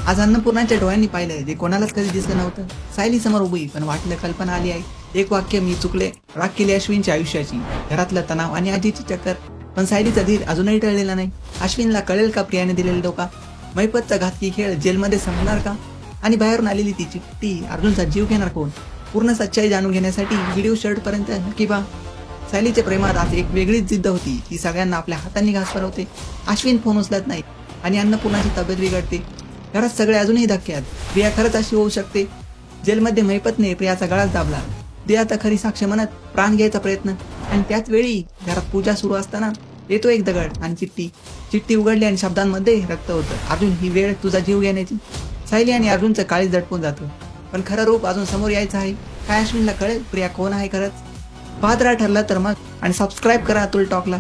आज अन्नपूर्णाच्या डोळ्यांनी पाहिलं जे कोणालाच कधी दिसलं नव्हतं. सायली समोर उभी, पण वाटलं कल्पना आली आहे. एक वाक्य, मी चुकले. राग केली अश्विनच्या आयुष्याची, घरातलं तणाव आणि आजीची चक्कर. पण सायलीचा धीर अजूनही टळलेला नाही. अश्विनला कळेल का प्रियाने दिलेला धोका? मैपतचा घातकी खेळ जेलमध्ये संपणार का? आणि बाहेरून आलेली ती चिठ्ठी, अर्जुनचा जीव घेणार कोण? पूर्ण सच्चाई जाणून घेण्यासाठी व्हिडिओ शेवटपर्यंत नक्की पहा. सायलीच्या प्रेमात आज एक वेगळीच जिद्द होती. ती सगळ्यांना आपल्या हातांनी घास भरवते. अश्विन फोन उचलत नाही आणि अन्नपूर्णाची तब्येत बिघडते. घरात सगळे अजूनही धक्क्यात. प्रिया खरंच अशी होऊ शकते? जेलमध्ये मैपतने प्रियाचा गळाच दाबला. प्रिया तर खरी साक्ष म्हणत प्राण घ्यायचा प्रयत्न. आणि त्याच वेळी घरात पूजा सुरू असताना येतो एक दगड आणि चिठ्ठी उघडली आणि शब्दांमध्ये रक्त होतं. अर्जुन, ही वेळ तुझा जीव घेण्याची. सायली आणि अर्जुनचं काळीच दडपून जातं. पण खरं रूप अजून समोर यायचं आहे. काय अश्विनला कळेल प्रिया कोण आहे खरंच? पाहत राहा. ठरलं तर मग आणि सबस्क्राईब करा अतुल टॉकला.